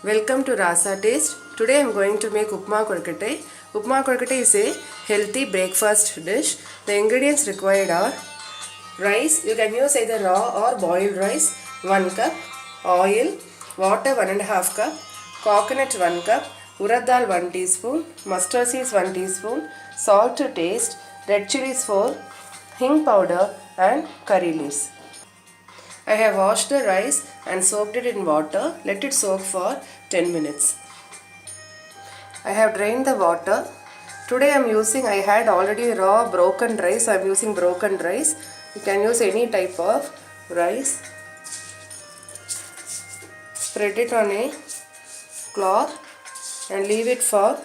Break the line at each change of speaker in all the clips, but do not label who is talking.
Welcome to Rasa Taste. Today I am going to make Upma Kolkate. Upma Kolkate is a healthy breakfast dish. The ingredients required are rice. You can use either raw or boiled rice 1 cup, oil, water 1.5 cup, coconut 1 cup, urad dal 1 teaspoon, mustard seeds 1 teaspoon, salt to taste, red chilies 4, hing powder and curry leaves. I have washed the rice and soaked it in water. Let it soak for 10 minutes. I have drained the water. Today I had already raw broken rice. I am using broken rice. You can use any type of rice. Spread it on a cloth and leave it for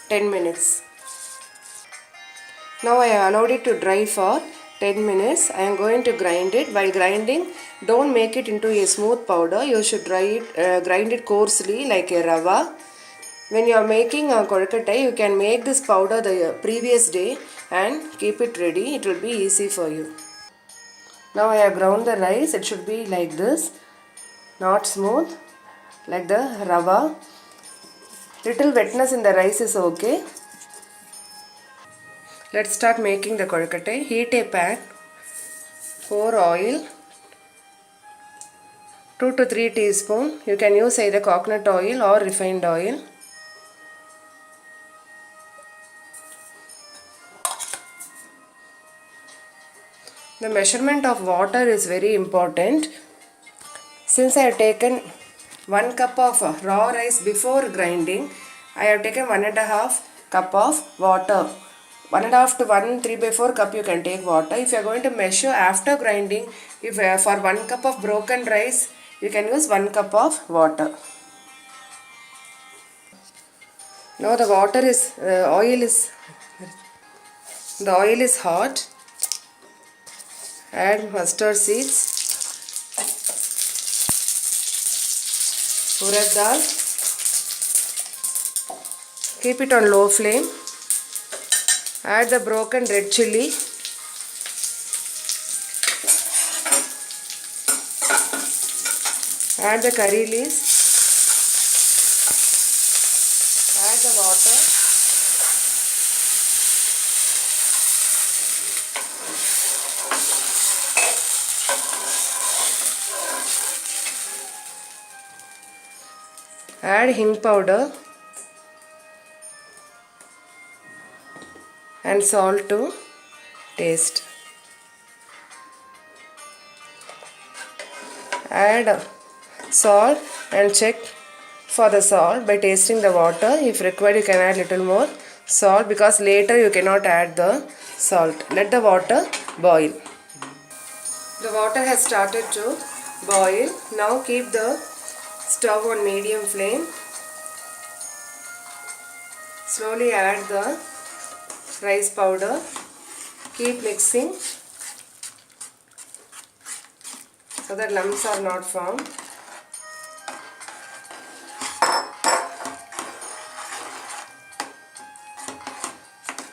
10 minutes. Now I allowed it to dry for 10 minutes. I am going to grind it. While grinding, don't make it into a smooth powder. You should grind it coarsely like a rava. When you are making a kolkata, you can make this powder the previous day and keep it ready. It will be easy for you. Now I have ground the rice. It should be like this, not smooth, like the rava. Little wetness in the rice is okay. Let's start making the kolkata. Heat a pan. Pour oil. 2 to 3 teaspoon. You can use either coconut oil or refined oil. The measurement of water is very important. Since I have taken 1 cup of raw rice before grinding, I have taken 1.5 cup of water. 1.5 to 3/4 cup you can take water. If you are going to measure after grinding, if for 1 cup of broken rice, you can use 1 cup of water. Now the oil is hot. Add mustard seeds, urad dal. Keep it on low flame. Add the broken red chilli. Add the curry leaves. Add the water. Add hing powder and salt to taste. Add salt and check for the salt by tasting the water. If required, you can add little more salt because later you cannot add the salt. Let the water boil. The water has started to boil. Now keep the stove on medium flame. Slowly add the rice powder. Keep mixing so that lumps are not formed.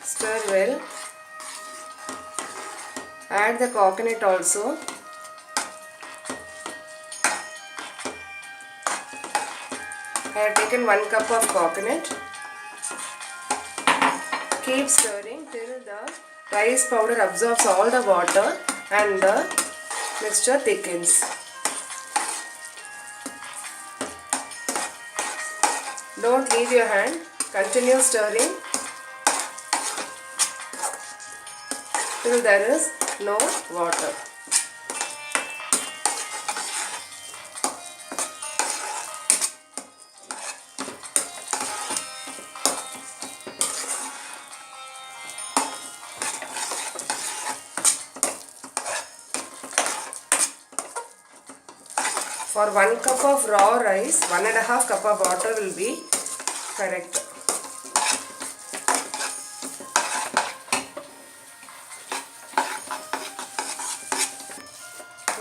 Stir well. Add the coconut also. I have taken 1 cup of coconut. Keep stirring till the rice powder absorbs all the water and the mixture thickens. Don't leave your hand. Continue stirring till there is no water. For 1 cup of raw rice, 1.5 cup of water will be correct.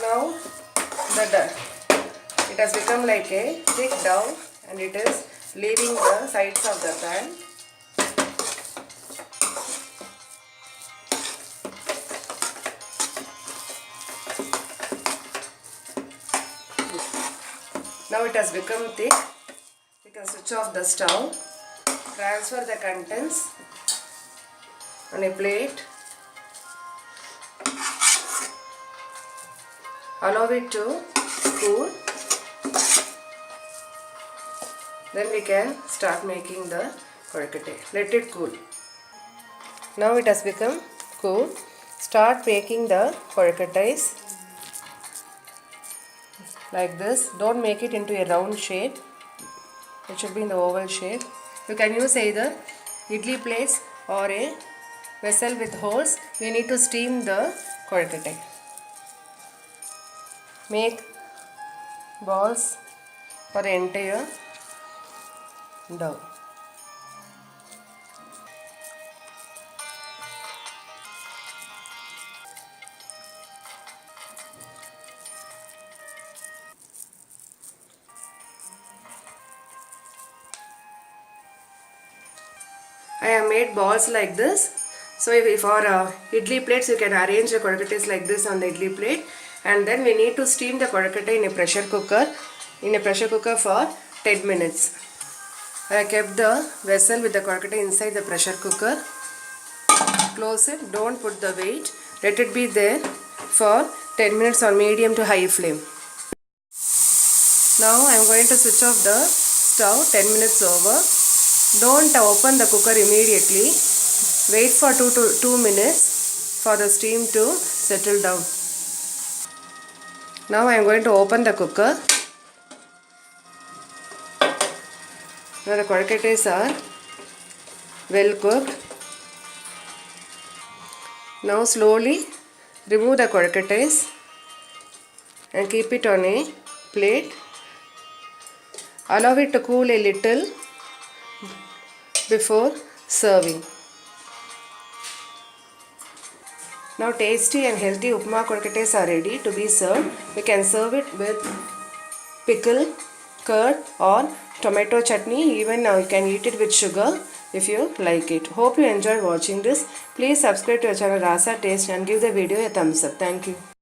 Now it has become like a thick dough and it is leaving the sides of the pan. Now it has become thick. You can switch off the stove. Transfer the contents on a plate. Allow it to cool. Then we can start making the kodakkattai. Let it cool. Now it has become cool. Start making the kodakkattais like this. Don't make it into a round shape. It should be in the oval shape. You can use either idli plates or a vessel with holes. We need to steam the kodakkattai. Make balls for the entire dough. I have made balls like this. So if for idli plates, you can arrange the kodakkattais like this on the idli plate, and then we need to steam the kodakkattai in a pressure cooker for 10 minutes. I have kept the vessel with the kodakkattai inside the pressure cooker. Close it, don't put the weight. Let it be there for 10 minutes on medium to high flame. Now I am going to switch off the stove. 10 minutes over. Don't open the cooker immediately. Wait for 2 minutes for the steam to settle down. Now I am going to open the cooker. Now the kodakkattais are well cooked. Now slowly remove the kodakkattais and keep it on a plate. Allow it to cool a little before serving. Now tasty and healthy upma kodakkattais are ready to be served. We can serve it with pickle, curd or tomato chutney. Even now you can eat it with sugar if you like it. Hope you enjoyed watching this. Please subscribe to our channel Rasa Taste and give the video a thumbs up. Thank you.